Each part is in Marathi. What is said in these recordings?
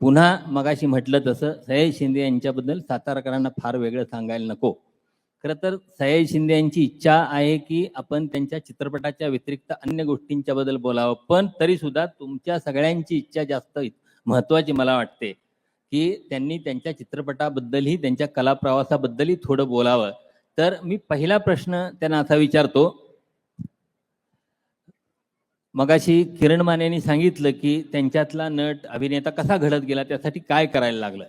पुन्हा मगाशी म्हटलं तसं सयाजी शिंदे यांच्याबद्दल सातारकरांना फार वेगळं सांगायला नको. खरं तर सयाजी शिंदे यांची इच्छा आहे की आपण त्यांच्या चित्रपटाच्या व्यतिरिक्त अन्य गोष्टींच्या बद्दल बोलावं, पण तरी सुद्धा तुमच्या सगळ्यांची इच्छा जास्त महत्वाची मला वाटते की त्यांनी त्यांच्या चित्रपटाबद्दलही त्यांच्या कला प्रवासाबद्दलही थोडं बोलावं. तर मी पहिला प्रश्न त्यांना असा विचारतो, मगाशी किरण मानेंनी सांगितलं की त्यांच्यातला नट अभिनेता कसा घडत गेला, त्यासाठी काय करायला लागलं.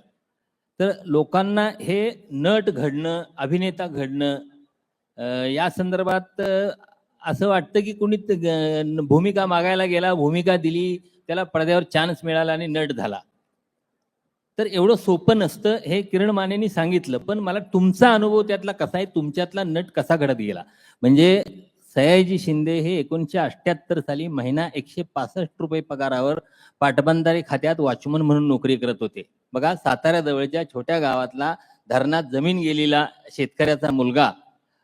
तर लोकांना हे नट घडणं, अभिनेता घडणं या संदर्भात असं वाटतं की कोणी भूमिका मागायला गेला, भूमिका दिली, त्याला पडद्यावर चान्स मिळाला आणि नट झाला. तर एवढं सोपं नसतं हे किरण मानेंनी सांगितलं. पण मला तुमचा अनुभव त्यातला कसा आहे, तुमच्यातला नट कसा घडत गेला. म्हणजे सयाजी शिंदे हे 1978 साली महिना 165 रुपये पगारावर पाटबंधारे खात्यात वॉचमन म्हणून नोकरी करत होते. बघा, साताऱ्याजवळच्या छोट्या गावातला धरणात जमीन गेलेला शेतकऱ्याचा मुलगा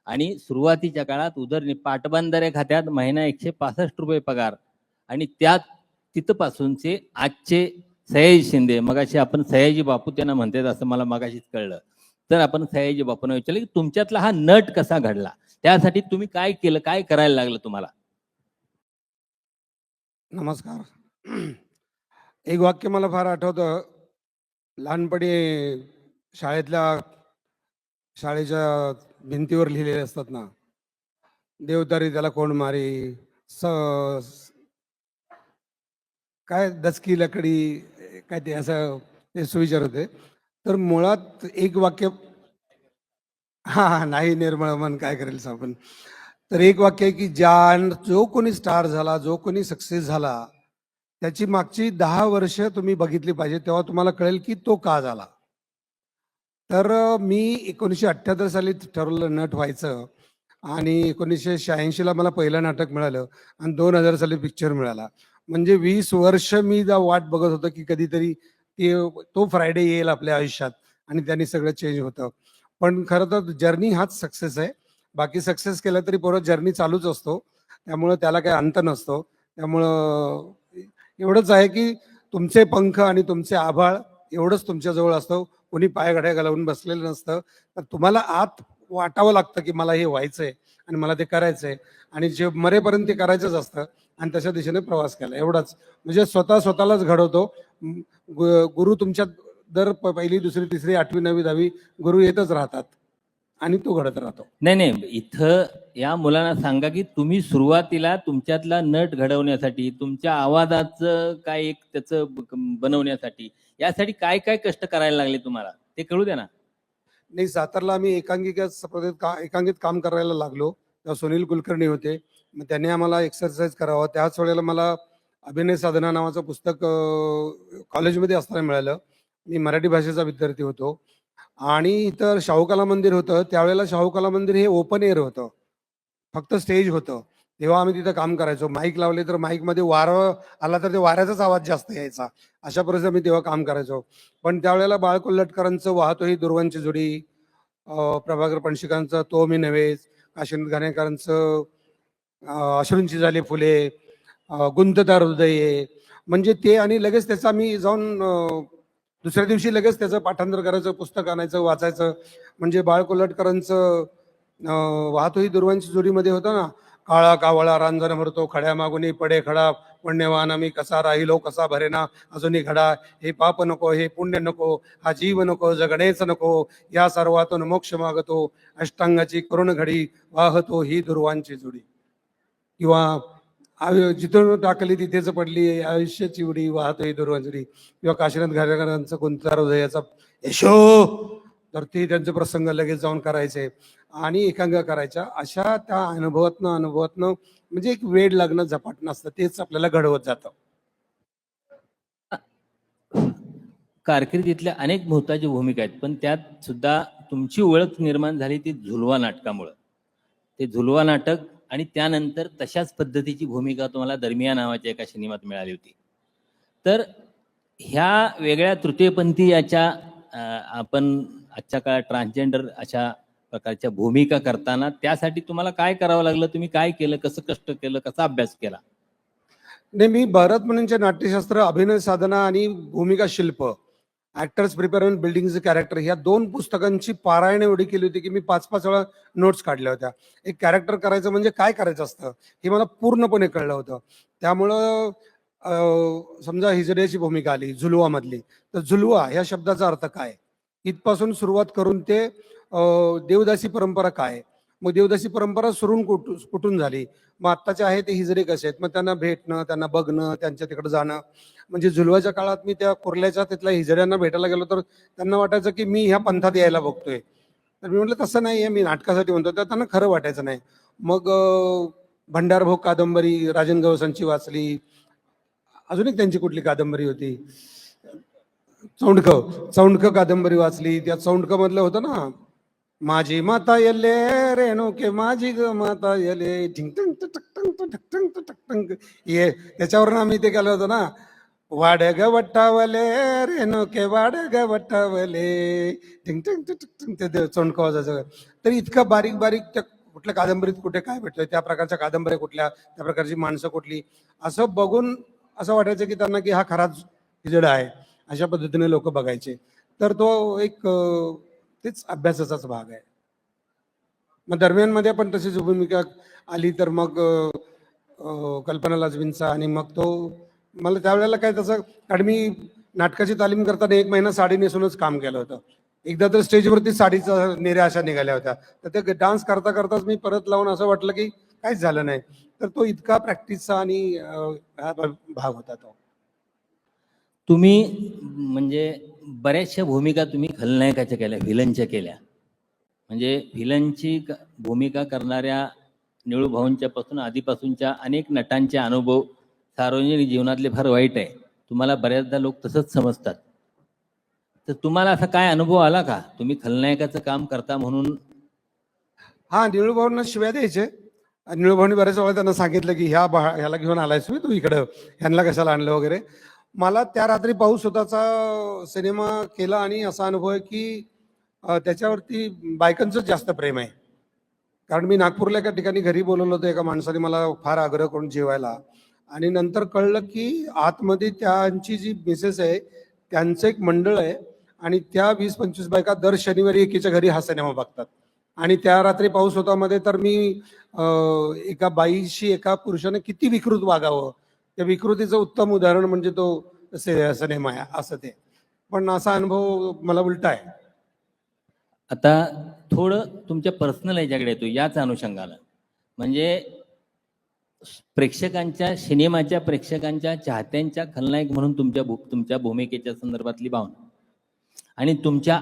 आणि सुरुवातीच्या काळात पाटबंधारे खात्यात महिना 165 रुपये पगार आणि त्यात तिथपासूनचे आजचे सयाजी शिंदे. मगाशी आपण सयाजी बापू त्यांना म्हणतात असं मला मगाशीच कळलं. तर आपण सयाजी बापूंना विचारलं की तुमच्यातला हा नट कसा घडला, त्यासाठी तुम्ही काय केलं, काय करायला लागलं तुम्हाला. नमस्कार. एक वाक्य मला फार आठवतं. लहानपणी शाळेच्या भिंतीवर लिहिलेले असतात ना, देवतारी त्याला कोण मारी, काय दचकी लकडी, काय ते असं ते सुविचार होते. तर मुळात एक वाक्य, हा नाही निर्मळ मन काय करेल साबण. तर एक वाक्य आहे की जो कोणी स्टार झाला, जो कोणी सक्सेस झाला, त्याची मागची 10 वर्ष तुम्ही बघितली पाहिजे, तेव्हा तुम्हाला कळेल की तो का झाला. तर मी 1978 साली ठरवलं नट व्हायचं आणि 1986ला मला पहिलं नाटक मिळालं आणि 2000 साली पिक्चर मिळाला. म्हणजे 20 वर्ष मी वाट बघत होतो की कधीतरी तो फ्रायडे येईल आपल्या आयुष्यात आणि त्यांनी सगळं चेंज होतं. पण खरं तर जर्नी हाच सक्सेस आहे. बाकी सक्सेस केला तरी परत जर्नी चालूच असतो, त्यामुळं त्याला काही अंत नसतो. त्यामुळं एवढंच आहे की तुमचे पंख आणि तुमचे आभाळ एवढंच तुमच्याजवळ असतं. कोणी पायघड्या घालवून बसलेलं नसतं. तर तुम्हाला आत वाटावं लागतं की मला हे व्हायचंय आणि मला ते करायचंय आणि जे मरेपर्यंत ते करायचंच असतं आणि तशा दिशेने प्रवास केला. एवढाच म्हणजे स्वतःलाच घडवतो. गुरु तुमच्यात दर पहिली, दुसरी, तिसरी, 8वी, 9वी, 10वी गुरु येतच राहतात आणि तो घडत राहतो. नाही, इथं या मुलांना सांगा की तुम्ही सुरुवातीला तुमच्यातला नट घडवण्यासाठी, तुमच्या आवाजाचं काय एक त्याचं बनवण्यासाठी, यासाठी काय काय कष्ट करायला लागले तुम्हाला, ते कळू द्या ना. नाही, सातारला आम्ही एकांकित काम करायला लागलो तेव्हा सुनील कुलकर्णी होते. मग त्यांनी आम्हाला एक्सरसाइज करावं. त्याच वेळेला मला अभिनय साधना नावाचं पुस्तक कॉलेजमध्ये असताना मिळालं. मी मराठी भाषेचा विद्यार्थी होतो आणि इतर शाहू कला मंदिर होतं. त्यावेळेला शाहू कला मंदिर हे ओपन एअर होतं, फक्त स्टेज होतं. तेव्हा आम्ही तिथं काम करायचो. माईक लावले तर माईकमध्ये वारं आला तर ते वाऱ्याचाच आवाज जास्त यायचा. अशा परिस्थितीत आम्ही तेव्हा काम करायचो. पण त्यावेळेला बाळ कोल्हटकरांचं वाहतो ही दुर्वांची जोडी, प्रभाकर पणशीकरांचं तो मी नव्हेच, काशीनाथ घाणेकरांचं अश्रूंची झाली फुले, गुंतदार हृदये, म्हणजे ते आणि लगेच त्याचा मी जाऊन दुसऱ्या दिवशी लगेच त्याचं पाठांतर करायचं, पुस्तक आणायचं, वाचायचं. म्हणजे बाळ कोल्हटकरांचं वाहतो ही दुर्वांची जोडीमध्ये होतं ना, काळा कावळा रांजण भरतो खड्या मागुनी पडे खडा, पुण्यवान मी कसा राहिलो कसा भरेना अजूनही घडा, हे पाप नको हे पुण्य नको, हा जीव नको जगणेच नको, या सर्वातून मोक्ष मागतो, अष्टांगाची करुण घडी वाहतो ही दुर्वांची जोडी. किंवा जिथून टाकली तिथेच पडली आयुष्याची उडी वाहतो ही दुर्वांची जोडी. किंवा काशीनाथ घाणेकरांचं कोणत्या हृदयाचा यशो, तर ते त्यांचे प्रसंग लगेच जाऊन करायचे आणि एकांग करायच्या. अशा त्या अनुभवातनं म्हणजे एक वेळ लागणं झपाटणं असतं, तेच आपल्याला घडवत जातं. कारकिर्दीतल्या अनेक महत्त्वाच्या भूमिका आहेत, पण त्यात सुद्धा तुमची ओळख निर्माण झाली ती झुलवा नाटकामुळं. ते झुलवा नाटक आणि त्यानंतर तशाच पद्धतीची भूमिका तुम्हाला दरमिया नावाच्या एका सिनेमात मिळाली होती. तर ह्या वेगळ्या तृतीयपंथी याच्या आपण आजच्या काळात ट्रान्सजेंडर अशा प्रकारच्या भूमिका करताना त्यासाठी तुम्हाला काय करावं लागलं, तुम्ही काय केलं, कसं कष्ट केलं, कसा अभ्यास केला. नाही, मी भरत मुनींचे नाट्यशास्त्र, अभिनय साधना आणि भूमिका शिल्प, ऍक्टर्स प्रिपेअरमेंट बिल्डिंगचे कॅरेक्टर, ह्या 2 पुस्तकांची पारायण एवढी केली होती की मी 5-5 वेळा नोट्स काढल्या होत्या. एक कॅरेक्टर करायचं म्हणजे काय करायचं असतं हे मला पूर्णपणे कळलं होतं. त्यामुळं समजा हिजड्याची भूमिका आली झुलवामधली, तर झुलवा ह्या शब्दाचा अर्थ काय, इथपासून सुरुवात करून ते देवदासी परंपरा काय, मग देवदासी परंपरा सुरून कुठून झाली, मग आत्ताचे आहे ते हिजडे कसे आहेत, मग त्यांना भेटणं, त्यांना बघणं, त्यांच्या तिकडे जाणं. म्हणजे झुलवाच्या काळात मी त्या कुर्ल्याच्या तिथल्या हिजड्यांना भेटायला गेलो तर त्यांना वाटायचं की मी ह्या पंथात यायला बघतोय. तर मी म्हटलं तसं नाही आहे, मी नाटकासाठी म्हणतो. तर त्यांना खरं वाटायचं नाही. मग भंडारभोग कादंबरी राजन गवसांची वाचली. अजून एक त्यांची कुठली कादंबरी होती, चौंडक, चौंडक कादंबरी वाचली. त्या चौंडक मधलं होतं ना, माझी माता येले रेणुके माझी ग माता येले ढिंग टंग टक टंग टक टंग टक टंग, ये त्याच्यावरून आम्ही ते केलं होतं ना, वाड ग वट्टावले रेणुके वाड ग वट्टावले ढिंग टंग टक टंग, ते चौंडक वाजायचं. तर इतकं बारीक बारीक त्या कुठल्या कादंबरीत कुठे काय भेटतंय, त्या प्रकारच्या कादंबऱ्या कुठल्या, त्या प्रकारची माणसं कुठली, असं बघून असं वाटायचं की त्यांना की हा खराच हिजडा आहे, अशा पद्धतीने लोक बघायचे. तर तो एक तेच अभ्यासाचाच भाग आहे. मग दरम्यानमध्ये पण तशीच भूमिका आली तर मग कल्पना लाजवींचा, आणि मग तो मला त्यावेळेला काय तसं, कारण मी नाटकाची तालीम करताना 1 महिना साडी नेसूनच काम केलं होतं. एकदा तर स्टेजवरती साडीचा नेऱ्या अशा निघाल्या होत्या. तर ते डान्स करता करताच मी परत लावून असं वाटलं की काहीच झालं नाही. तर तो इतका प्रॅक्टिसचा आणि हा भाग होता तो. तुम्ही म्हणजे बऱ्याचशा भूमिका तुम्ही खलनायकाच्या केल्या, व्हिलनच्या केल्या. म्हणजे व्हिलनची भूमिका करणाऱ्या निळूभाऊंच्या पासून आधीपासूनच्या अनेक नटांचे अनुभव सार्वजनिक जीवनातले फार वाईट आहे. तुम्हाला बऱ्याचदा लोक तसंच समजतात. तर तुम्हाला असा काय अनुभव आला का, तुम्ही खलनायकाचं काम करता म्हणून? हा, निळूभाऊंना शिव्या द्यायचे. निळूभाऊंनी बऱ्याच वेळा त्यांना सांगितलं की ह्याला घेऊन आलायस मी तू इकडं, ह्यांना कशाला आणलं वगैरे. मला त्या रात्री पाऊस होताचा सिनेमा केला आणि असा अनुभव आहे की त्याच्यावरती बायकांचंच जास्त प्रेम आहे. कारण मी नागपूरला एका ठिकाणी घरी बोलवलं होतं, एका माणसाने मला फार आग्रह करून जेवायला, आणि नंतर कळलं की आतमध्ये त्यांची जी मिसेस आहे त्यांचं एक मंडळ आहे, आणि त्या 20-25 बायका दर शनिवारी एकीच्या घरी हा सिनेमा बघतात. आणि त्या रात्री पाऊस होता मध्ये, तर मी एका बाईशी एका पुरुषाने किती विकृत वागावं, त्या विकृतीचं उत्तम उदाहरण म्हणजे तो सिनेमा आहे असं ते. पण असा अनुभव मला उलटा आहे. आता थोडं तुमच्या पर्सनल ह्याच्याकडे येतो याच अनुषंगानं. म्हणजे सिनेमाच्या प्रेक्षकांच्या चाहत्यांच्या खलनायक म्हणून तुमच्या भूमिकेच्या संदर्भातली भावना, आणि तुमच्या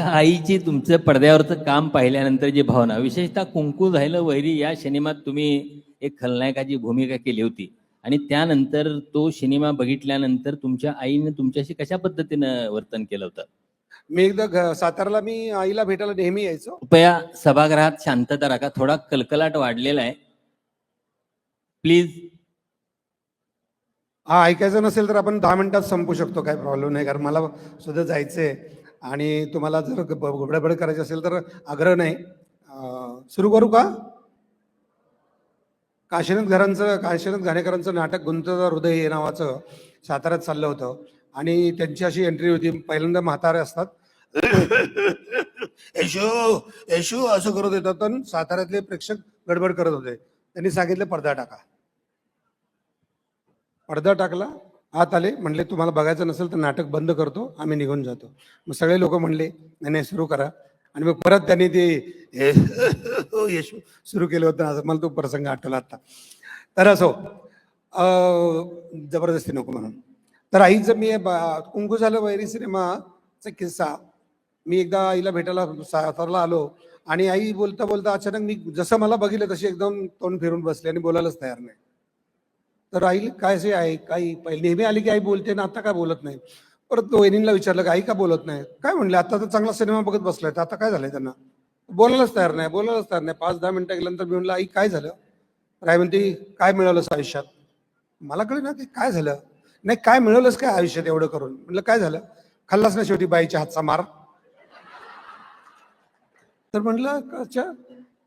आईची तुमचं पडद्यावरचं काम पाहिल्यानंतर जी भावना, विशेषतः कुंकू झालं वैरी या सिनेमात तुम्ही एक खलनायकाची भूमिका केली होती, आणि त्यानंतर तो सिनेमा बघितल्यानंतर तुमच्या आईने तुमच्याशी कशा पद्धतीनं वर्तन केलं होतं? मी एकदा साताऱ्याला मी आईला भेटायला नेहमी यायचो. कृपया सभागृहात शांतता राखा, थोडा कलकलाट वाढलेला आहे, प्लीज. हा, ऐकायचं नसेल तर आपण 10 मिनिटात संपू शकतो, काही प्रॉब्लेम नाही, कारण मला सुद्धा जायचंय. आणि तुम्हाला जर गडबड करायची असेल तर आग्रह नाही. सुरू करू का? काशीनाथ घाणेकरांचं नाटक गुंतता हृदय हे नावाचं साताऱ्यात चाललं होतं, आणि त्यांची अशी एंट्री होती. पहिल्यांदा म्हातारे असतात, येशू येशू असं करत येतात, पण साताऱ्यातले प्रेक्षक गडबड करत होते. त्यांनी सांगितलं पडदा टाका. पडदा टाकला, आत आले, म्हणले तुम्हाला बघायचं नसेल तर नाटक बंद करतो, आम्ही निघून जातो. मग सगळे लोक म्हणले नाही नाही सुरू करा, आणि मग परत त्यांनी ते येशू सुरू केलं होतं. असं मला तो प्रसंग आठवला आता. तर असो, जबरदस्ती नको म्हणून. तर आईचं मी कुंकू झालं वैरी सिनेमाचा किस्सा, मी एकदा आईला भेटायला सातारला आलो, आणि आई बोलता बोलता अचानक मी जसं मला बघितलं तशी एकदम तोंड फिरून बसले आणि बोलायलाच तयार नाही. तर आई काय असे आहे, काही पहिले नेहमी आली की आई बोलते ना, आता काय बोलत नाही. परत वहिनींना विचारलं की आई का बोलत नाही, काय म्हणले आता तर चांगला सिनेमा बघत बसलाय, तर आता काय झालंय त्यांना, बोलायलाच तयार नाही. 5-10 मिनिटं गेल्यानंतर मी म्हणलं आई काय झालं, तर आई म्हणते काय मिळालंस आयुष्यात. मला कळलं ना की काय झालं, नाही काय मिळवलंस काय आयुष्यात एवढं करून. म्हणलं काय झालं, खाल्लास ना शेवटी बाईच्या हातचा मार. तर म्हणलं अच्छा,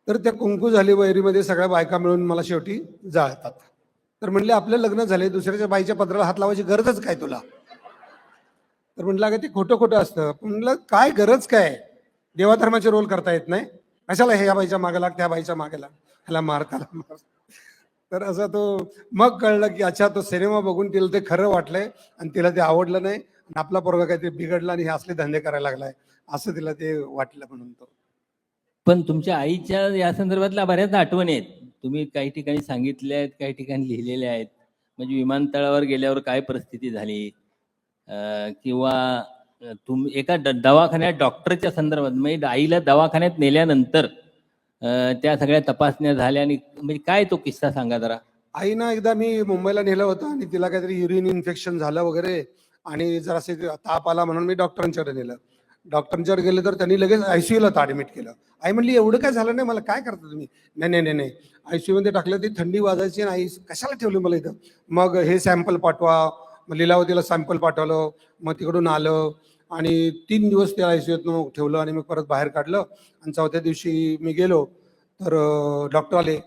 तर त्या कुंकू झाली वैरीमध्ये सगळ्या बायका मिळून मला शेवटी जाळतात. तर म्हणले आपलं लग्न झाले, दुसऱ्याच्या बाईच्या पत्राला हात लावायची गरजच काय तुला? तर म्हटलं अगं ते खोटं खोटं असतं. म्हटलं काय गरज काय? देवाधर्माचे रोल करता येत नाही, कशाला ह्या बाईच्या मागे लाग, त्या बाईच्या मागे लाग, ह्याला मार त्याला मार. तर असा तो मग कळलं की अच्छा तो सिनेमा बघून तिला ते खरं वाटलंय आणि तिला ते आवडलं नाही आणि आपला पोरगा काहीतरी बिघडला आणि हे असले धंदे करायला लागलाय असं तिला ते वाटलं म्हणून तो. पण तुमच्या आईच्या या संदर्भातल्या बऱ्याच आठवणी आहेत. तुम्ही काही ठिकाणी सांगितल्या आहेत, काही ठिकाणी लिहिलेल्या आहेत. म्हणजे विमानतळावर गेल्यावर काय परिस्थिती झाली, किंवा एका दवाखान्यात डॉक्टरच्या संदर्भात, म्हणजे आईला दवाखान्यात नेल्यानंतर त्या सगळ्या तपासण्या झाल्या आणि म्हणजे काय तो किस्सा सांगा जरा. आईना एकदा मी मुंबईला नेलं होतं आणि तिला काहीतरी युरिन इन्फेक्शन झालं वगैरे आणि जरासे ताप आला म्हणून मी डॉक्टरांच्याकडे नेलं. डॉक्टरांच्याकडे गेलं तर त्यांनी लगेच आयसीयूला ॲडमिट केलं. आई म्हणली एवढं काय झालं नाही, मला काय करता तुम्ही? नाही नाही नाही नाही, आयसीयू मध्ये टाकलं, ती थंडी वाजायची आणि आई कशाला ठेवली मला इथं? मग हे सॅम्पल पाठवा, मग लीलावतीला सॅम्पल पाठवलं, मग तिकडून आलं आणि 3 दिवस त्या आयसीयूत ठेवलं आणि मग परत बाहेर काढलं आणि 4थ्या दिवशी मी गेलो तर डॉक्टर आले,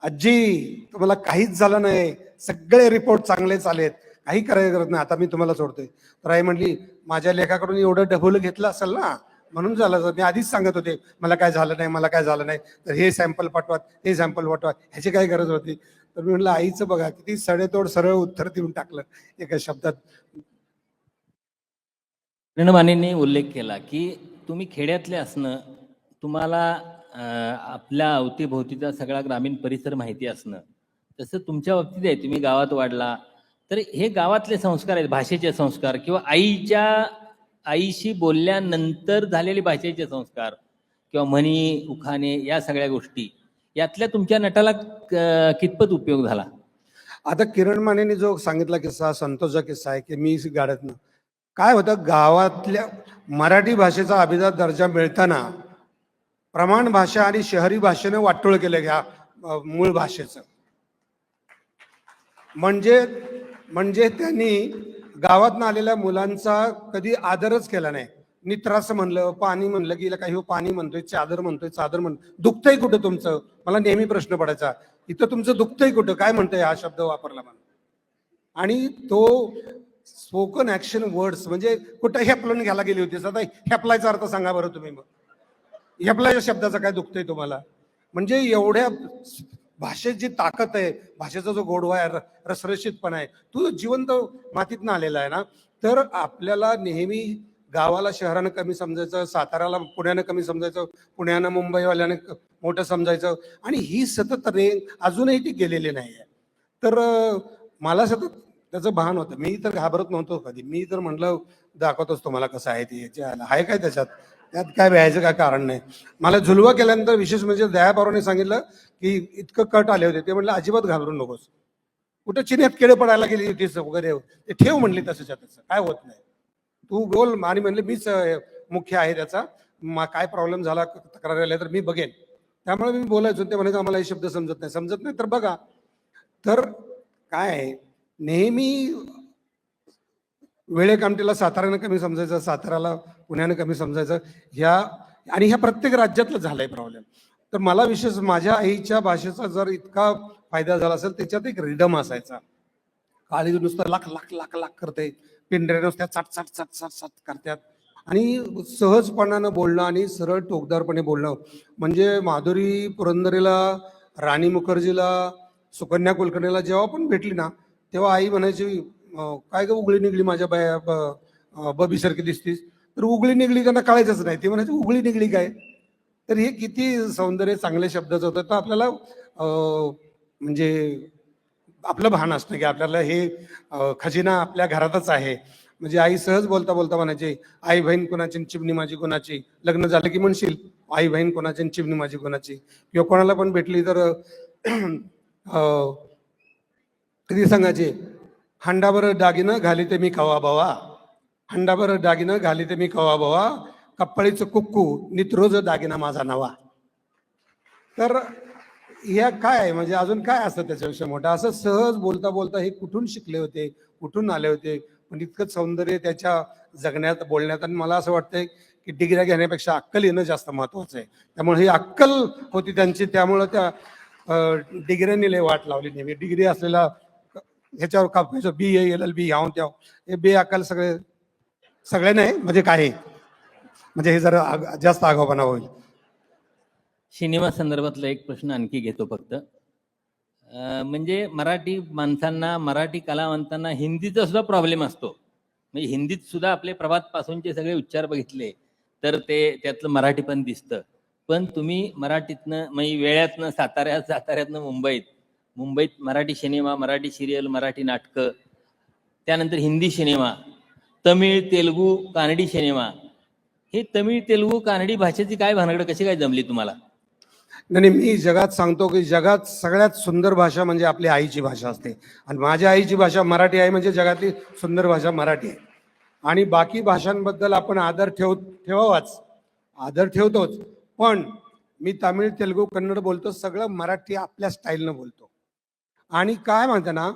आजी तुम्हाला काहीच झालं नाही, सगळे रिपोर्ट चांगलेच आलेत, काही करायची गरज नाही, आता मी तुम्हाला सोडतोय. तर आई म्हणली माझ्या लेखाकडून एवढं डबल घेतलं असेल ना म्हणून झालं. मी आधीच सांगत होते मला काय झालं नाही, मला काय झालं नाही, तर हे सॅम्पल पाठवा, हे सॅम्पल पाठवा, ह्याची काय गरज होती? तर मी म्हटलं आईचं बघा किती सडेतोड सरळ उत्तर देऊन टाकलं एका शब्दात. किरण मानेंनी उल्लेख केला की तुम्ही खेड्यातले असणं, तुम्हाला आपल्या अवतीभोवतीचा सगळा ग्रामीण परिसर माहिती असणं, तसं तुमच्या बाबतीत आहे. तुम्ही गावात वाढला, तर हे गावातले संस्कार आहेत, भाषेचे संस्कार किंवा आईशी बोलल्यानंतर झालेले भाषेचे संस्कार किंवा म्हणी, उखाणे, या सगळ्या गोष्टी, यातल्या तुमच्या नटाला कितपत उपयोग झाला? आता किरण मानेने जो सांगितला किस्सा, संतोषचा किस्सा आहे की मी गाड्यातनं काय होतं, गावातल्या मराठी भाषेचा अभिजात दर्जा मिळताना प्रमाण भाषा आणि शहरी भाषेनं वाटोळ केलं ह्या मूळ भाषेचं. म्हणजे म्हणजे त्यांनी गावातनं आलेल्या मुलांचा कधी आदरच केला नाही. नित्रास म्हणलं, पाणी म्हणलं की काही पाणी म्हणतोय, चादर म्हणतोय, चादर म्हणतोय. दुखतंय कुठं तुमचं? मला नेहमी प्रश्न पडायचा, इथं तुमचं दुखतंय कुठं, काय म्हणतोय हा शब्द वापरला म्हणून. आणि तो स्पोकन ऍक्शन वर्ड्स म्हणजे कुठं हेपलून घ्यायला गेली होती, आता हेपलायचा अर्थ सांगा बरं तुम्ही. मग हेपलायच्या शब्दाचा काय दुखतंय तुम्हाला? म्हणजे एवढ्या भाषेत जी ताकद आहे, भाषेचा जो गोडवा आहे, रसरशीतपणा आहे, तो जिवंत मातीतनं आलेला आहे ना. तर आपल्याला नेहमी गावाला शहरानं कमी समजायचं, साताऱ्याला पुण्यानं कमी समजायचं, पुण्यानं मुंबईवाल्यानं मोठं समजायचं आणि ही सतत अजूनही ती गेलेली नाही आहे. तर मला सतत त्याचं भान होतं. मी तर घाबरत नव्हतो कधी. मी तर म्हटलं दाखवतोच तुम्हाला कसं आहे ते, आहे काय त्याच्यात, त्यात काय व्हायचं काय कारण नाही. मला झुलवा केल्यानंतर विशेष म्हणजे दयाबारोने सांगितलं की इतकं कट आले होते, ते म्हटलं अजिबात घाबरू नकोस, कुठं चिन्यात केळे पडायला गेली होतीस वगैरे, ते ठेव म्हणली तसंच्या तसं, काय होत नाही, तू बोल. आणि म्हणले मीच मुख्य आहे त्याचा, काय प्रॉब्लेम झाला तक्रार आल्या तर मी बघेन. त्यामुळे मी बोलायचो. ते म्हणायचं आम्हाला हे शब्द समजत नाही तर बघा. तर काय नेहमी वेळेकामटीला साताऱ्यानं कमी समजायचं, साताऱ्याला पुण्यानं कमी समजायचं, ह्या प्रत्येक राज्यातलं झालंय प्रॉब्लेम. तर मला विशेष माझ्या आईच्या भाषेचा जर इतका फायदा झाला असेल, त्याच्यात एक रिदम असायचा. काळी नुसतं लाख लाख लाख लाख करते, पिंढऱ्या नुसत्या चाट चाट चाट चाट चाट करतात आणि सहजपणानं बोलणं आणि सरळ टोकदारपणे बोलणं. म्हणजे माधुरी पुरंदरेला, राणी मुखर्जीला, सुकन्या कुलकर्णीला जेव्हा पण भेटली ना, तेव्हा आई म्हणायची काय ग उघडी निघली माझ्या बबीसारखी दिसतीस. तर उघडी निघली त्यांना कळायचंच नाही, ते म्हणायचे उघडी निघली काय. तर हे किती सौंदर्य चांगल्या शब्दाचं होतं. तर आपल्याला म्हणजे आपलं भान असतं की आपल्याला हे खजिना आपल्या घरातच आहे. म्हणजे आई सहज बोलता बोलता म्हणायची, आई बहीण कोणाची चिमणी माझी कोणाची, लग्न झालं की म्हणशील आई बहीण कोणाची चिमणी माझी कोणाची. किंवा कोणाला पण भेटली तर कधी सांगायचे, हंडाभर दागिनं घाली ते मी कवा बावा, हंडाभर दागिनं घाली ते मी कवा बावा, कप्पळीचं कुक्कू नित्रोज दागिना माझा नवा. तर ह्या काय आहे, म्हणजे अजून काय असतं त्याच्यापेक्षा मोठं? असं सहज बोलता बोलता हे कुठून शिकले होते, कुठून आले होते? पण इतकंच सौंदर्य त्याच्या जगण्यात बोलण्यात. आणि मला असं वाटतंय की डिग्र्या घेण्यापेक्षा अक्कल येणं जास्त महत्वाचं आहे. त्यामुळे ही अक्कल होती त्यांची, त्यामुळं त्या डिग्र्यांनी लय वाट लावली नेहमी. डिग्री असलेला ह्याच्यावर कापायचं BA LLB ह्याव त्या हे बेअक्कल सगळे नाही म्हणजे काय म्हणजे हे जरा जास्त आगाऊपणा होईल. सिनेमा संदर्भातला एक प्रश्न आणखी घेतो फक्त. म्हणजे मराठी माणसांना, मराठी कलावंतांना हिंदीचा सुद्धा प्रॉब्लेम असतो. म्हणजे हिंदीत सुद्धा आपले प्रभात पासूनचे सगळे उच्चार बघितले तर ते त्यातलं मराठी पण दिसतं. पण तुम्ही मराठीतनं म्हणजे वेळातनं साताऱ्यातनं मुंबईत मराठी सिनेमा, मराठी सिरियल, मराठी नाटकं, त्यानंतर हिंदी सिनेमा, तमिळ, तेलुगू, कानडी सिनेमा. हे तमिळ, तेलुगू, कानडी भाषेची काय भानगड कशी काय जमली तुम्हाला? नाही, मी जगात सांगतो की जगात सगळ्यात सुंदर भाषा म्हणजे आपली आईची भाषा असते. आणि माझ्या आईची भाषा मराठी आहे, म्हणजे जगातली सुंदर भाषा मराठी आहे. आणि बाकी भाषांबद्दल आपण आदर ठेवावाच, आदर ठेवतोच. पण मी तामिळ, तेलुगू, कन्नड बोलतो, सगळं मराठी आपल्या स्टाईलनं बोलतो. आणि काय म्हणते ना,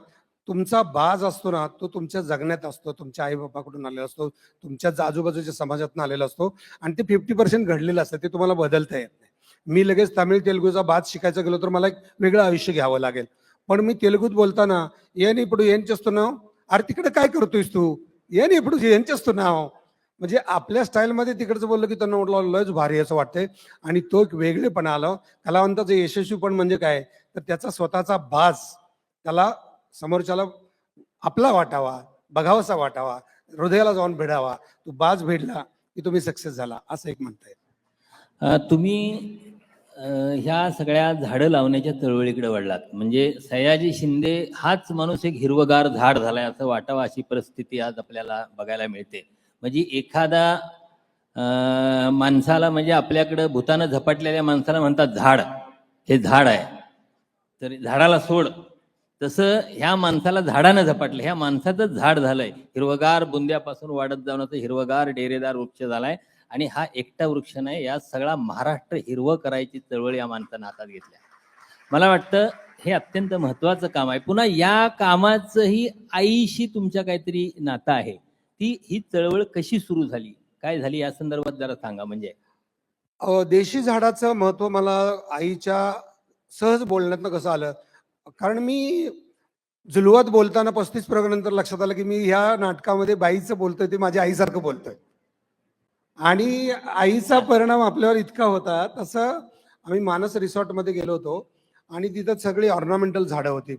तुमचा बाज असतो ना, तो तुमच्या जगण्यात असतो, तुमच्या आई बापाकडून आलेला असतो, तुमच्या आजूबाजूच्या समाजातून आलेला असतो. आणि ते 50% घडलेलं असतं, ते तुम्हाला बदलता येत नाही. मी लगेच तामिळ तेलुगूचा बाज शिकायचं गेलो तर मला एक वेगळं आयुष्य घ्यावं लागेल. पण मी तेलुगूत बोलताना ఏని ఇప్పుడు ఏం చేస్తున్నావు, अरे तिकडे काय करतोयस तू, ఏని ఇప్పుడు ఏం చేస్తున్నావు, म्हणजे आपल्या स्टाईलमध्ये तिकडचं बोललं की त्यांना म्हटलं लयच भारी असं वाटतंय. आणि तो एक वेगळेपणा आलं. कलावंताचं यशस्वीपण म्हणजे काय, तर त्याचा स्वतःचा बाज त्याला समोरच्याला आपला वाटावा, बघावासा वाटावा, हृदयाला जाऊन भिडावा. तो बाज भेटला की तुम्ही सक्सेस झाला, असं एक म्हणता येईल. तुम्ही ह्या सगळ्या झाडं लावण्याच्या चळवळीकडे वळलात. म्हणजे सयाजी शिंदे हाच माणूस एक हिरवगार झाड झालाय असं वाटावं, अशी परिस्थिती आज आपल्याला बघायला मिळते. म्हणजे एखादा माणसाला, म्हणजे आपल्याकडं भूतानं झपाटलेल्या माणसाला म्हणतात झाड, हे झाड आहे तर झाडाला सोड. तसं ह्या माणसाला झाडानं झपाटलं, ह्या माणसाचंच झाड झालंय. हिरवगार बुंद्यापासून वाढत जाऊन हिरवगार डेरेदार वृक्ष झालाय. आणि हा एकटा वृक्ष नाही, या सगळा महाराष्ट्र हिरवं करायची चळवळ या माणसानं हातात घेतल्या. मला वाटतं हे अत्यंत महत्वाचं काम आहे. पुन्हा या कामाचंही आईशी तुमच्या काहीतरी नातं आहे. ही चळवळ कशी सुरू झाली, काय झाली, या संदर्भात जरा सांगा. म्हणजे देशी झाडाचं महत्व मला आईच्या सहज बोलण्यातनं कसं आलं, कारण मी जुलवात बोलताना 35 प्रयोगानंतर लक्षात आलं की मी ह्या नाटकामध्ये बाईचं बोलतोय ते माझ्या आईसारखं बोलतोय. आणि आईचा परिणाम आपल्यावर इतका होता. तसं आम्ही मानस रिसॉर्टमध्ये गेलो होतो आणि तिथं सगळी ऑर्नामेंटल झाडं होती.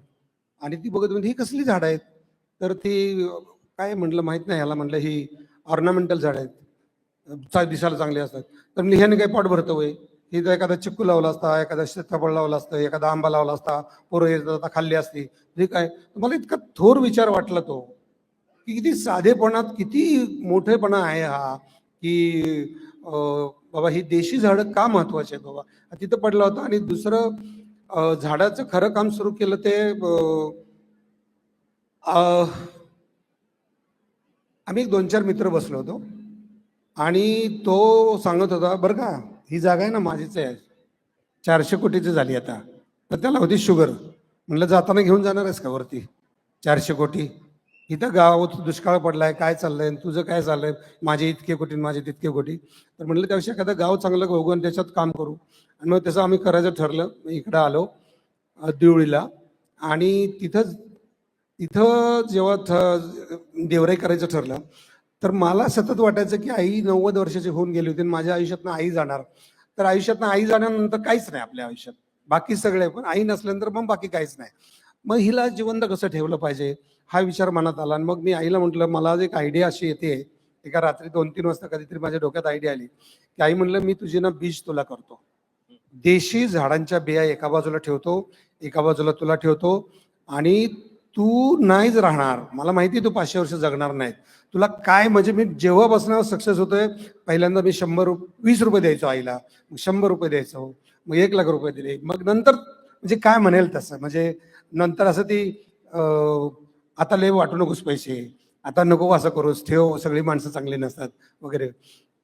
आणि ती बघत म्हणजे ही कसली झाडं आहेत, तर ती काय म्हटलं माहित नाही, ह्याला म्हटलं ही ऑर्नामेंटल झाडं आहेत, दिसायला चांगली असतात. तर ह्याने काही पोट भरतं होय, ही तर एखादा चिक्कू लावला असता, एखादा सीताफळ लावला असतं, एखादा आंबा लावला असता, पोरं येत आता खाल्ली असती, हे काय. मला इतका थोर विचार वाटला तो, की किती साधेपणात किती मोठेपणा आहे हा, की बाबा ही देशी झाडं का महत्वाची आहेत बाबा. तिथं पडला होता. आणि दुसरं झाडाचं खरं काम सुरू केलं ते आम्ही 2-4 मित्र बसलो होतो आणि तो सांगत होता, बरं का ही जागा आहे ना माझीच आहे, 400 कोटीची झाली आता. तर त्याला होती शुगर. म्हणलं जाताना घेऊन जाणार आहेस का वरती 400 कोटी, इथं गावात दुष्काळ पडलाय, काय चाललंय, तुझं काय चाललंय, माझे इतके कोटी माझे तितके कोटी. तर म्हटलं त्याविषयी एखादं गाव चांगलं बघू आणि त्याच्यात काम करू. आणि मग तसं आम्ही करायचं ठरलं. इकडं आलो देवळीला. आणि तिथं जेव्हा देवराई करायचं ठरलं तर मला सतत वाटायचं की आई 90 वर्षाची होऊन गेली होती, माझ्या आयुष्यातनं आई जाणार. तर आयुष्यातनं आई जाण्यानंतर काहीच नाही आपल्या आयुष्यात, बाकी सगळे, पण आई नसल्यानंतर मग बाकी काहीच नाही. मग हिला जिवंत कसं ठेवलं पाहिजे हा विचार मनात आला. आणि मग मी आईला म्हटलं, मला एक आयडिया अशी येते, एका रात्री 2-3 वाजता कधीतरी माझ्या डोक्यात आयडिया आली की आई म्हणलं मी तुझी ना बीज तुला करतो, देशी झाडांच्या बिया एका बाजूला ठेवतो, एका बाजूला तुला ठेवतो. आणि तू नाहीच राहणार, मला माहिती तू 500 वर्ष जगणार नाहीत. तुला काय म्हणजे मी जेव्हापासून सक्सेस होतोय, पहिल्यांदा मी 20 रुपये द्यायचो आईला, मग 100 रुपये द्यायचो, मग 1,00,000 रुपये दिले, मग नंतर म्हणजे काय म्हणेल तसं, म्हणजे नंतर असं ती आता लय वाटू नकोस पैसे, आता नको असं करूस, ठेव, सगळी माणसं चांगली नसतात वगैरे.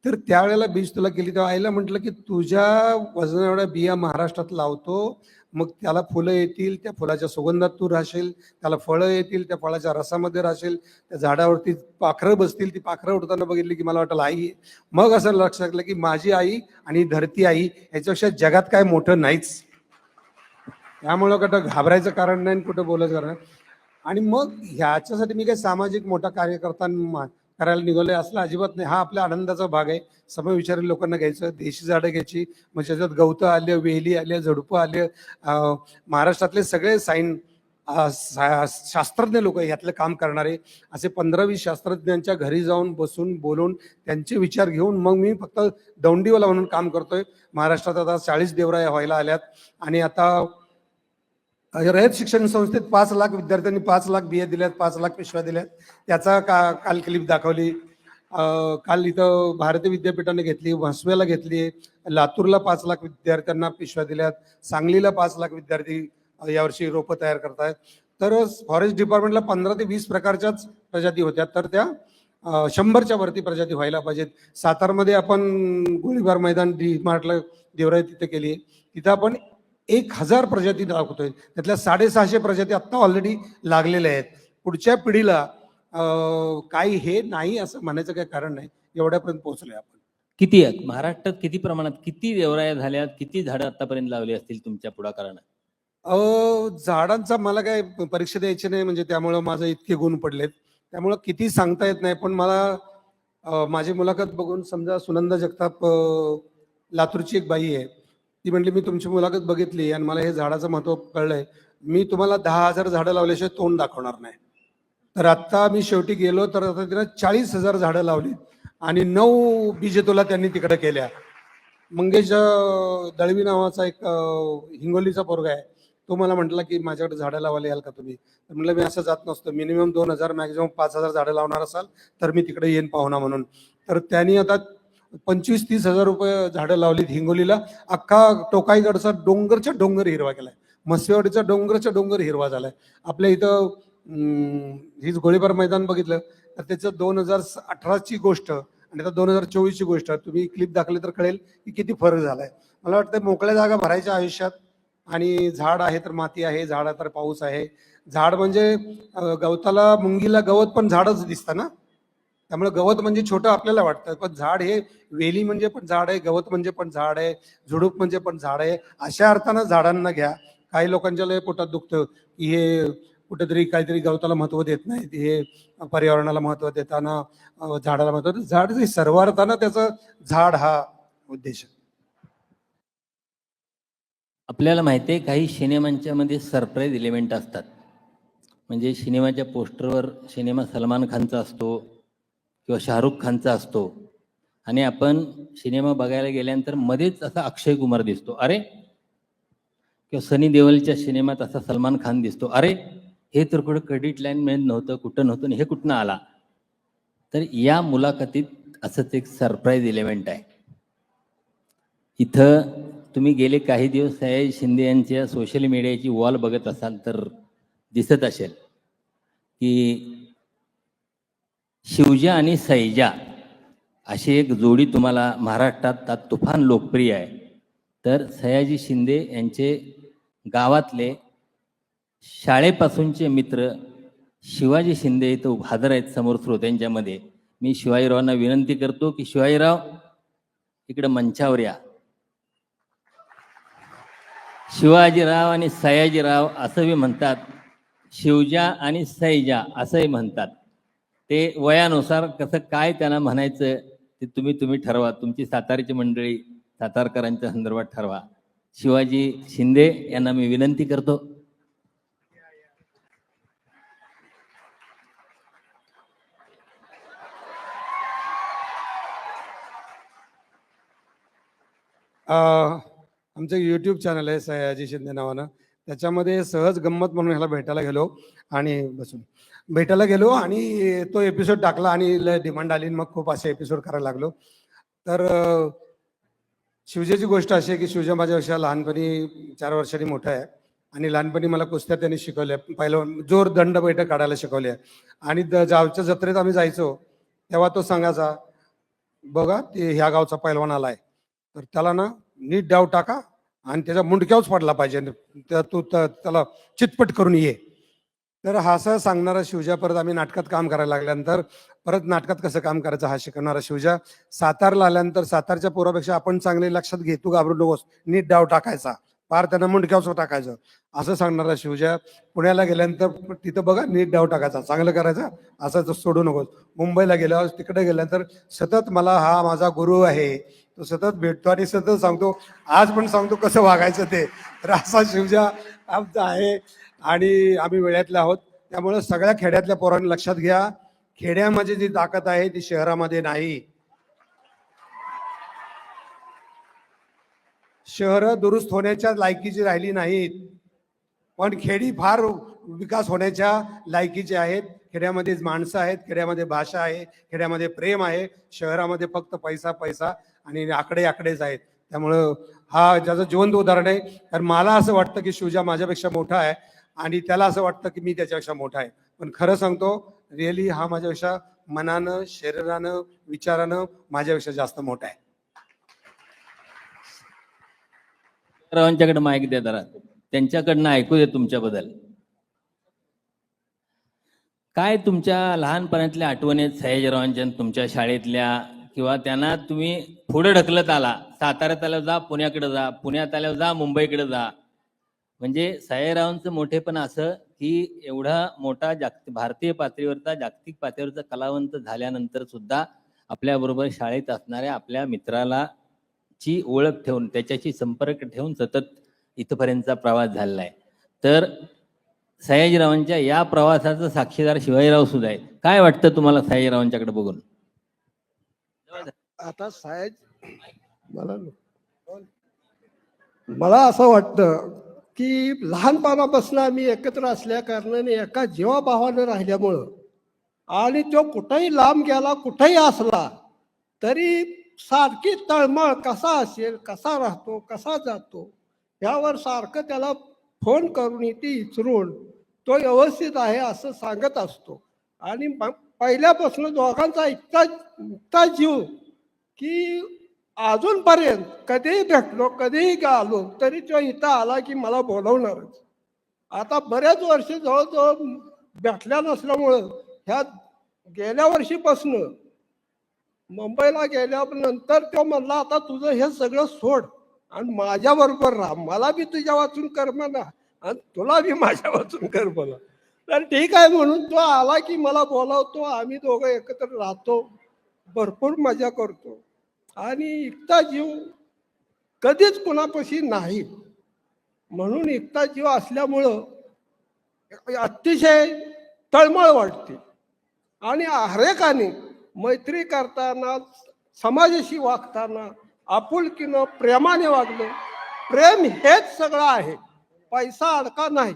तर त्यावेळेला बीज तुला केली, तेव्हा आईला म्हटलं की तुझ्या वजना एवढ्या बिया महाराष्ट्रात लावतो मग त्याला फुलं येतील, त्या फुलाच्या सुगंधात तू राहशील, त्याला फळं येतील, त्या फळाच्या रसामध्ये राहशील, त्या झाडावरती पाखरं बसतील, ती पाखरं उडताना बघितली की मला वाटलं आई आहे. मग असं लक्षात आलं की माझी आई आणि धरती आई ह्याच्यापेक्षा जगात काय मोठं नाहीच. त्यामुळं कुठं घाबरायचं कारण नाही आणि कुठं बोलायचं कारण नाही. आणि मग ह्याच्यासाठी मी काही सामाजिक मोठा कार्यकर्ता करायला निघालोय असलं अजिबात नाही. हा आपल्या आनंदाचा भाग आहे. समविचारी लोकांना घ्यायचं, देशी झाडं घ्यायची, मग त्याच्यात गवतं आले, वेली आल्या, झुडपं आले. महाराष्ट्रातले सगळे शास्त्रज्ञ लोक यातलं काम करणारे असे 15-20 शास्त्रज्ञांच्या घरी जाऊन बसून बोलून त्यांचे विचार घेऊन मग मी फक्त दौंडीवाला म्हणून काम करतोय. महाराष्ट्रात आता 40 देवराया व्हायला आल्यात आणि आता रयत शिक्षण संस्थेत 5 लाख विद्यार्थ्यांनी 5 लाख बिया दिल्यात, 5 लाख पिशव्या दिल्यात. त्याचा काल क्लिप दाखवली. काल इथं भारतीय विद्यापीठाने घेतली, म्हसवेला घेतली, लातूरला 5 लाख विद्यार्थ्यांना पिशव्या दिल्यात, सांगलीला 5 लाख विद्यार्थी यावर्षी रोपं तयार करतायत. तर फॉरेस्ट डिपार्टमेंटला 15 ते 20 प्रकारच्याच प्रजाती होत्या, तर त्या 100च्या वरती प्रजाती व्हायला पाहिजेत. सातारमध्ये आपण गोळीबार मैदान डी-मार्टला देवराई तिथे केली, तिथं आपण 1000 प्रजाती दाखवतोय. त्यातल्या 650 प्रजाती आत्ता ऑलरेडी लागलेल्या आहेत. पुढच्या पिढीला काही हे नाही असं म्हणायचं काही कारण नाही. एवढ्यापर्यंत पोहोचलोय आपण. किती आहेत महाराष्ट्रात, किती प्रमाणात, किती देवराया झाल्यात, किती झाडं आतापर्यंत लावली असतील तुमच्या पुढाकारानं? झाडांचा मला काय परीक्षा द्यायची नाही, म्हणजे त्यामुळं माझं इतके गुण पडलेत, त्यामुळं किती सांगता येत नाही. पण मला माझी मुलाखत बघून समजा सुनंदा जगताप लातूरची एक बाई आहे, ती म्हटली मी तुमची मुलाखत बघितली आणि मला हे झाडाचं महत्व कळलंय, मी तुम्हाला 10,000 झाडं लावल्याशिवाय तोंड दाखवणार नाही. तर आत्ता मी शेवटी गेलो तर आता तिनं 40,000 झाडं लावली आणि 9 बिजेतोला त्यांनी तिकडे केल्या. मंगेश दळवी नावाचा एक हिंगोलीचा पोरगा आहे, तो मला म्हटला की माझ्याकडे झाडं लावायला याल का तुम्ही? तर म्हटलं मी असं जात नसतो, मिनिमम 2,000 मॅक्झिमम 5,000 झाडं लावणार असाल तर मी तिकडे येईन पाहुणा म्हणून. तर त्यांनी आता 25-30 हजार रुपये झाडं लावलीत हिंगोलीला. अख्खा टोकाईगडचा डोंगरच्या डोंगर हिरवा केलाय, मस्सेवाडीचा डोंगरच्या डोंगर हिरवा झालाय. आपल्या इथं हीच गोळीबार मैदान बघितलं तर त्याचं 2018ची गोष्ट आणि आता 2024ची गोष्ट तुम्ही क्लिप दाखवली तर कळेल की किती फरक झालाय. मला वाटतं मोकळ्या जागा भरायच्या आयुष्यात, आणि झाड आहे तर माती आहे, झाड तर पाऊस आहे. झाड म्हणजे गवताला मुंगीला गवत पण झाडच दिसतं ना, त्यामुळे गवत म्हणजे छोटं आपल्याला वाटतं, पण झाड हे वेली म्हणजे पण झाड आहे, गवत म्हणजे पण झाड आहे, झुडूप म्हणजे पण झाड आहे. अशा अर्थानं झाडांना घ्या. काही लोकांच्या लय पोटात दुखतं की हे कुठेतरी काहीतरी गवताला महत्व देत नाहीत, हे पर्यावरणाला महत्व देताना झाडाला महत्व, झाड सर्व अर्थानं त्याचं झाड हा उद्देश. आपल्याला माहिती आहे काही सिनेमांच्या मध्ये सरप्राईज एलिमेंट असतात. म्हणजे सिनेमाच्या पोस्टरवर सिनेमा सलमान खानचा असतो किंवा शाहरुख खानचा असतो आणि आपण सिनेमा बघायला गेल्यानंतर मध्येच असा अक्षय कुमार दिसतो, अरे, किंवा सनी देओलच्या सिनेमात असा सलमान खान दिसतो, अरे हे तर कुठं क्रेडिट लाईन मिळत नव्हतं, कुठं नव्हतं, हे कुठनं आला. तर या मुलाखतीत असंच एक सरप्राईज एलिमेंट आहे. इथं तुम्ही गेले काही दिवस सयाजी शिंदे यांच्या सोशल मीडियाची वॉल बघत असाल तर दिसत असेल की शिवजा आणि सैजा अशी एक जोडी तुम्हाला महाराष्ट्रात तुफान लोकप्रिय आहे. तर सयाजी शिंदे यांचे गावातले शाळेपासूनचे मित्र शिवाजी शिंदे इथं उभादर आहेत समोर श्रोत्यांच्यामध्ये. मी शिवाजीरावांना विनंती करतो की शिवाजीराव इकडे मंचावर या. शिवाजीराव आणि सयाजीराव असंही म्हणतात, शिवजा आणि सैजा असंही म्हणतात. ते वयानुसार कसं काय त्यांना म्हणायचं ते तुम्ही ठरवा. तुमची सातारीची मंडळी सातारकरांच्या संदर्भात ठरवा. शिवाजी शिंदे यांना मी विनंती करतो. आमचं यूट्यूब चॅनल आहे सयाजी शिंदे नावानं, त्याच्यामध्ये सहज गंमत म्हणून ह्याला भेटायला गेलो आणि तो एपिसोड टाकला आणि डिमांड आली, मग खूप असे एपिसोड करायला लागलो. तर शिवजाची गोष्ट अशी आहे की शिवजा माझ्यापेक्षा लहानपणी 4 वर्षांनी मोठा आहे आणि लहानपणी मला कुस्त्या त्यांनी शिकवल्या, पहिलं जोर दंड बैठक काढायला शिकवल्या. आणि गावच्या जत्रेत आम्ही जायचो तेव्हा तो सांगायचा, बघा ते ह्या गावचा पैलवान आलाय तर त्याला ना नीट डाव टाका आणि त्याचा मुंडक्यावच पडला पाहिजे, तू त्याला चितपट करून ये. तर हा असं सांगणारा शिवजा परत आम्ही नाटकात काम करायला लागल्यानंतर परत नाटकात कसं काम करायचं हा शिकवणारा शिवजा. सातारला आल्यानंतर सातारच्या पोरापेक्षा आपण चांगले, लक्षात घे, तू घाबरू नकोस, नीट डाव टाकायचा, पार त्यांना मुंडक्यावच टाकायचं असं सांगणारा शिवजा. पुण्याला गेल्यानंतर तिथं बघा नीट डाव टाकायचा, चांगलं करायचं, असं सोडू नकोस. मुंबईला गेल्यावर तिकडे गेल्यानंतर सतत मला हा माझा गुरु आहे, तो सतत भेटतो आणि सतत सांगतो, आज पण सांगतो कसं वागायचं ते. तर असा शिवजा आमचा आहे आणि आम्ही वेळातले आहोत. त्यामुळे सगळ्या खेड्यातल्या पोरांनी लक्षात घ्या, खेड्यामध्ये जी ताकद आहे ती शहरामध्ये नाही. शहरं दुरुस्त होण्याच्या लायकीची राहिली नाहीत, पण खेडी फार विकास होण्याच्या लायकीचे आहेत. खेड्यामध्ये माणसं आहेत, खेड्यामध्ये भाषा आहे, खेड्यामध्ये प्रेम आहे. शहरामध्ये फक्त पैसा पैसा आणि आकडेच आहेत. त्यामुळं हा ज्याचं जिवंत उदाहरण आहे. कारण मला असं वाटतं की शिवजा माझ्यापेक्षा मोठा आहे आणि त्याला असं वाटतं की मी त्याच्यापेक्षा मोठा आहे. पण खरं सांगतो, रिअली हा माझ्यापेक्षा मनानं, शरीरानं, विचारानं माझ्यापेक्षा जास्त मोठा आहे. रावांच्याकडे माईक द्या जरा, त्यांच्याकडनं ऐकू दे तुमच्याबद्दल. काय तुमच्या लहानपणातल्या आठवणी आहेत सयाजीरावांच्या, तुमच्या शाळेतल्या, किंवा त्यांना तुम्ही पुढे ढकलत आला, साताऱ्यात आल्यावर जा, पुण्याकडे जा, पुण्यात आल्यावर जा, मुंबईकडे जा. म्हणजे सयाजीरावांचं मोठेपण असं की एवढा मोठा भारतीय पातळीवरचा, जागतिक पातळीवरचा कलावंत झाल्यानंतर सुद्धा आपल्याबरोबर शाळेत असणाऱ्या आपल्या मित्राला ची ओळख ठेवून, त्याच्याशी संपर्क ठेवून सतत इथपर्यंतचा प्रवास झालेला आहे. तर सयाजीरावांच्या या प्रवासाचा साक्षीदार शिवाजीराव सुद्धा आहे. काय वाटतं तुम्हाला सयाजीरावांच्याकडे बघून? आता मला असं वाटतं की लहानपणापासून आम्ही एकत्र असल्या कारणाने एका जीवाभावानं राहिल्यामुळं आणि तो कुठेही लांब गेला, कुठेही असला तरी सारखी तळमळ, कसा असेल, कसा राहतो, कसा जातो, यावर सारखं त्याला फोन करून ती विचारून तो व्यवस्थित आहे असं सांगत असतो. आणि पहिल्यापासून दोघांचा इतका जीव की अजूनपर्यंत कधीही भेटलो, कधीही आलो तरी तो इथं आला की मला बोलवणारच. आता बऱ्याच वर्ष जवळजवळ भेटल्या नसल्यामुळं ह्या गेल्या वर्षीपासून मुंबईला गेल्यानंतर तो म्हणला, आता तुझं हे सगळं सोड आणि माझ्या बरोबर राहा, मला बी तुझ्या वाचून करमना आणि तुला बी माझ्या वाचून करमना. तर ठीक आहे म्हणून तो आला की मला बोलावतो, आम्ही दोघं एकत्र राहतो, भरपूर मजा करतो आणि इतका जीव कधीच कुणापाशी नाही. म्हणून इतका जीव असल्यामुळं अतिशय तळमळ वाटते. आणि हरेकाने मैत्री करताना, समाजाशी वागताना आपुलकीनं, प्रेमाने वागलं. प्रेम हेच सगळं आहे, पैसा अडका नाही.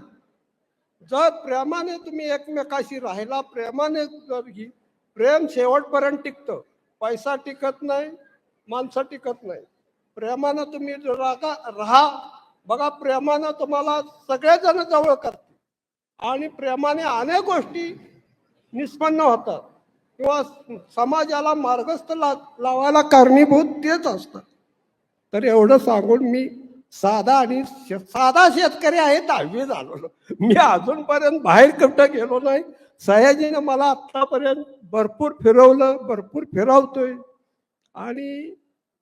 जर प्रेमाने तुम्ही एकमेकाशी राहिला, प्रेमाने प्रेम शेवटपर्यंत टिकतं. पैसा टिकत नाही, माणसं टिकत नाही. प्रेमानं तुम्ही राहा. बघा, प्रेमानं तुम्हाला सगळेजण जवळ करते आणि प्रेमाने अनेक गोष्टी निष्पन्न होतात किंवा समाजाला मार्गस्थ लावायला कारणीभूत तेच असतात. तर एवढं सांगून मी साधा शेतकरी आहे, 10वी झालो. मी अजूनपर्यंत बाहेर कुठं गेलो नाही. सयाजीने मला आतापर्यंत भरपूर फिरवलं, भरपूर फिरवतोय आणि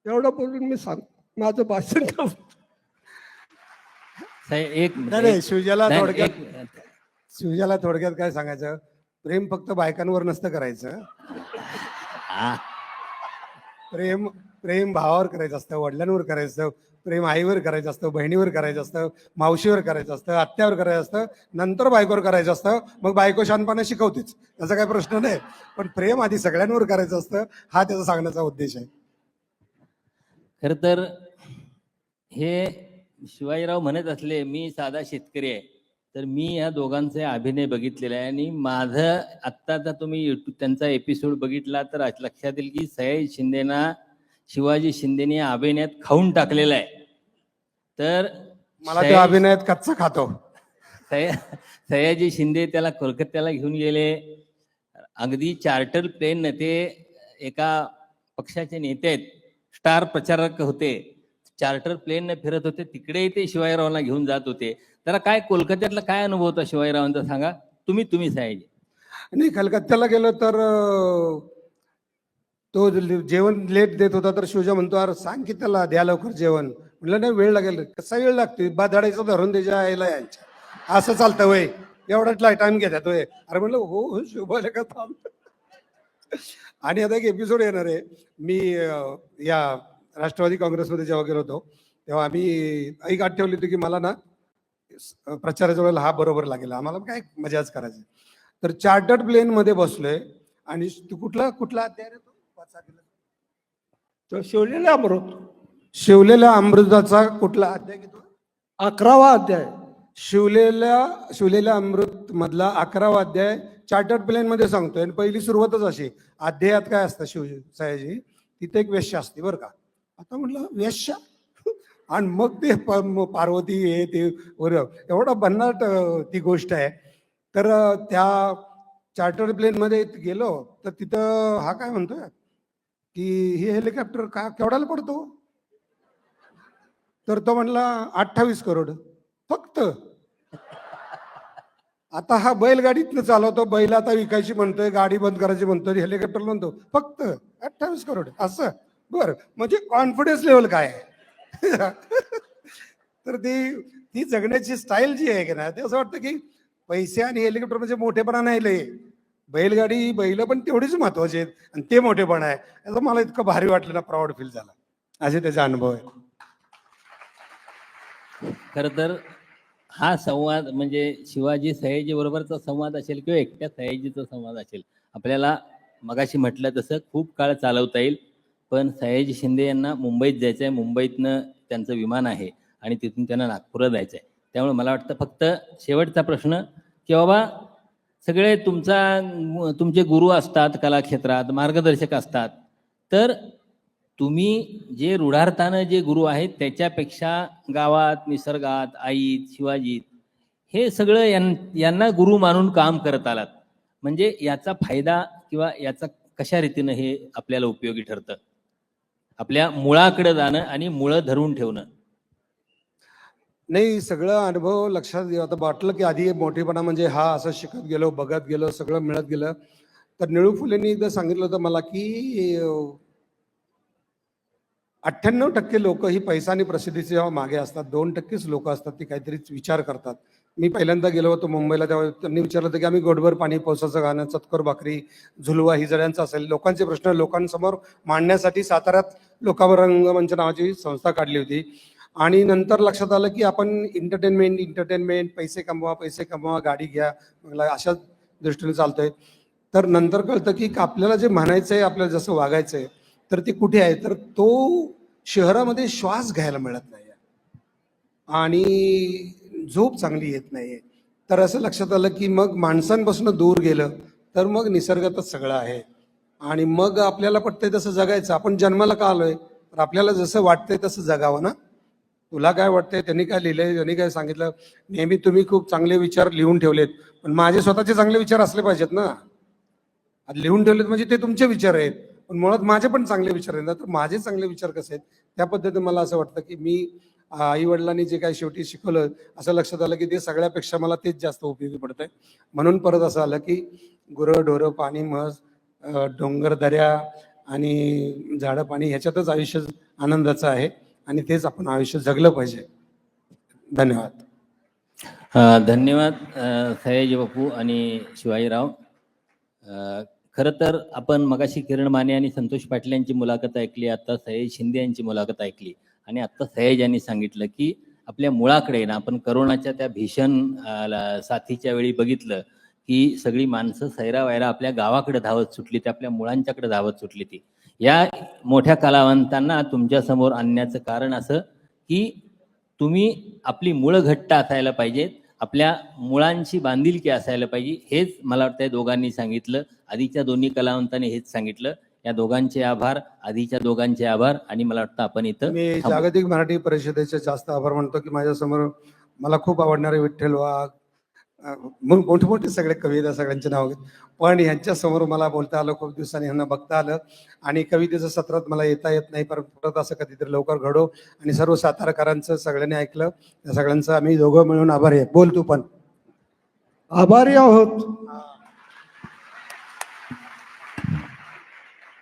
एवढं बोलून मी माझं भाषण नाही, शिवजाला थोडक्यात काय सांगायचं, प्रेम फक्त बायकांवर नसतं करायचं. प्रेम भावावर करायचं असतं, वडिलांवर करायचं असतं, प्रेम आईवर करायचं असतं, बहिणीवर करायचं असतं, मावशीवर करायचं असतं, आत्यावर करायचं असतं, नंतर बायकोवर करायचं असतं. मग बायको शानपणा शिकवतेच, त्याचा काही प्रश्न नाही. पण प्रेम आधी सगळ्यांवर करायचं असतं, हा त्याचा सांगण्याचा उद्देश आहे. खर तर हे शिवाजीराव म्हणत असले मी साधा शेतकरी आहे, तर मी या दोघांचे अभिनय बघितलेला आहे आणि माझं आत्ताचा तुम्ही युट्यूब त्यांचा एपिसोड बघितला तर लक्षात येईल की सयाजी शिंदेना शिवाजी शिंदेने अभिनयात खाऊन टाकलेला आहे. तर मला त्या अभिनयात कच्चा खातो. सयाजी शिंदे त्याला कोलकात्याला घेऊन गेले, अगदी चार्टर प्लेन, ते एका पक्षाचे नेते आहेत, स्टार प्रचारक होते, चार्टर प्लेनने फिरत होते, तिकडेही ते शिवाजीरावांना घेऊन जात होते. तर काय कोलकात्यातला काय अनुभव होता शिवाजीरावांचा सांगा? तुम्ही सयाजी. आणि कलकत्त्याला गेलो तर तो जेवण लेट देत होता तर शिवजा म्हणतो, अरे सांग की त्याला द्या लवकर जेवण. म्हटलं नाही, वेळ लागेल. कसा वेळ लागतोय? बाधाडायचं धरून त्याच्या आईला यांच्या असं चालतं वय, एवढाच टाइम घेतात वय. अरे म्हटलं हो शोभाले का थांब. आणि आता एक एपिसोड येणार आहे. मी या राष्ट्रवादी काँग्रेसमध्ये जेव्हा गेलो होतो तेव्हा आम्ही एक गाठ ठेवली होती की मला ना प्रचाराच्या वेळेला हा बरोबर लागेल, आम्हाला काय मजाच करायची. तर चार्टर्ड प्लेन मध्ये बसलोय आणि तू कुठला अध्याय रे तो? वाचा दिला. तो शिवलेला अमृत शिवलेल्या अमृताचा कुठला अध्याय घेतो? 11वा अध्याय. शिवलेल्या अमृत मधला 11वा अध्याय चार्टर्ड प्लेन मध्ये सांगतोय. आणि पहिली सुरुवातच अशी, अध्यायात काय असतं सयाजी, तिथे एक वेश्या असते बरं का. आता म्हटलं वेश्या आणि मग ते पार्वती हे ते एवढा भन्नाट ती गोष्ट आहे. तर त्या चार्टर्ड प्लेन मध्ये गेलो तर तिथं हा काय म्हणतोय की हे हेलिकॉप्टर केवढ्याला पडतो? तर तो म्हणला 28 करोड फक्त. आता हा बैलगाडीतनं चालवतो, बैल आता विकायची म्हणतोय, गाडी बंद करायची म्हणतोय, हेलिकॉप्टर म्हणतो फक्त 28 करोड असं. बरं, म्हणजे कॉन्फिडन्स लेवल काय आहे? तर ती जगण्याची स्टाईल जी आहे की ना, ते असं वाटतं की पैसे आणि हेलिकॉप्टर म्हणजे मोठेपणा नाही लय. बैलगाडी बैल पण तेवढीच महत्वाची आहेत आणि ते मोठेपणा आहे. असं मला इतकं भारी वाटलं ना, प्राऊड फील झाला. असे त्याचे अनुभव आहे. खर तर हा संवाद म्हणजे शिवाजी सयाजी बरोबरचा संवाद असेल किंवा एकट्या सयाजीचा संवाद असेल, आपल्याला मगाशी म्हटलं तसं खूप काळ चालवता येईल. पण सयाजी शिंदे यांना मुंबईत जायचं आहे, मुंबईतनं त्यांचं विमान आहे आणि तिथून त्यांना नागपूरला जायचं आहे. त्यामुळे मला वाटतं फक्त शेवटचा प्रश्न की बाबा सगळे तुमचे गुरु असतात, कलाक्षेत्रात मार्गदर्शक असतात, तर तुम्ही जे रूढार्थानं जे गुरु आहेत त्याच्यापेक्षा गावात, निसर्गात, आईत, शिवाजीत हे सगळं यांना गुरु मानून काम करत आलात. म्हणजे याचा फायदा किंवा याचा कशा रीतीनं हे आपल्याला उपयोगी ठरतं? आपल्या मुळाकडे जाणं आणि मुळं धरून ठेवणं. नाही, सगळं अनुभव लक्षात घेऊ. आता वाटलं की आधी मोठेपणा म्हणजे हा असं शिकत गेलो, बघत गेलो, सगळं मिळत गेलं. तर निळू फुलेंनी एकदा सांगितलं होतं मला की 98% लोक ही पैसा आणि प्रसिद्धीचे जेव्हा मागे असतात, 2%च लोक असतात ती काहीतरी विचार करतात. मी पहिल्यांदा गेलो होतो मुंबईला, तेव्हा त्यांनी विचारलं होतं की आम्ही गोडभर पाणी, पावसाचं गाणं, चतकोर भाकरी, झुलवा ही जळ्यांचं असेल. लोकांचे प्रश्न लोकांसमोर मांडण्यासाठी साताऱ्यात लोकांवर रंगमंच नावाची संस्था काढली होती. आणि नंतर लक्षात आलं की आपण एंटरटेनमेंट, पैसे कमवा, गाडी घ्या, अशा दृष्टीने चालतोय. तर नंतर कळतं की आपल्याला जे म्हणायचंय, आपल्याला जसं वागायचंय, तर ते कुठे आहे? तर तो शहरामध्ये श्वास घ्यायला मिळत नाही आणि झोप चांगली येत नाहीये. तर असं लक्षात आलं की मग माणसांपासून दूर गेलं तर मग निसर्गातच सगळं आहे. आणि मग आपल्याला पटतंय तसं जगायचं. आपण जन्माला का आलोय? तर आपल्याला जसं वाटतंय तसं जगावं ना. तुला काय वाटतंय, त्यांनी काय लिहिलंय, त्यांनी काय सांगितलं? नेहमी तुम्ही खूप चांगले विचार लिहून ठेवलेत, पण माझे स्वतःचे चांगले विचार असले पाहिजेत ना. आता लिहून ठेवलेत म्हणजे ते तुमचे विचार आहेत, पण मुळात माझे पण चांगले विचार आहेत ना. तर माझे चांगले विचार कसे आहेत त्या पद्धतीने मला असं वाटतं की मी आई वडिलांनी जे काही शेवटी शिकवलं, असं लक्षात आलं की ते सगळ्यापेक्षा मला तेच जास्त उपयोगी पडतंय. म्हणून परत असं आलं की गुरं ढोरं, पाणी, म्हस, डोंगर, दऱ्या आणि झाडं, पाणी ह्याच्यातच आयुष्य आनंदाचं आहे आणि तेच आपण आयुष्य जगलं पाहिजे. धन्यवाद. धन्यवाद सयाजी बापू आणि शिवाजीराव. खरं तर आपण मगाशी किरण माने आणि संतोष पाटील यांची मुलाखत ऐकली, आता सयाजी शिंदे यांची मुलाखत ऐकली आणि आता सयाज यांनी सांगितलं की आपल्या मुळाकडे ना, आपण करोनाच्या त्या भीषण साथीच्या वेळी बघितलं की सगळी माणसं सैरावैरा आपल्या गावाकडे धावत सुटली, ती आपल्या मुळांच्याकडे धावत सुटली. ती या मोठ्या कलावंतांना तुमच्यासमोर आणण्याचं कारण असं की तुम्ही आपली मुळं घट्ट असायला पाहिजेत, आपल्या मुळांची बांधिलकी असायला पाहिजे. हेच मला वाटतं या दोघांनी सांगितलं. आधीच्या दोन्ही कलावंतांनी हेच सांगितलं. या दोघांचे आभार, आधीच्या दोघांचे आभार. आणि मला वाटतं आपण इथं मी जागतिक मराठी परिषदेचे जास्त आभार मानतो की माझ्यासमोर मला खूप आवडणारे विठ्ठल वाघ, मोठे मोठे सगळे कविता सगळ्यांचे नाव घेत, पण ह्यांच्यासमोर मला बोलता आलं, खूप दिवसांनी ह्यांना बघता आलं आणि कवितेचं सत्रात मला येता येत नाही, पण परत असं कधीतरी लवकर घडो. आणि सर्व सातारकरांचं सगळ्यांनी ऐकलं, त्या सगळ्यांचं आम्ही दोघं मिळून आभारी आहे. बोल तू पण. आभारी आहोत.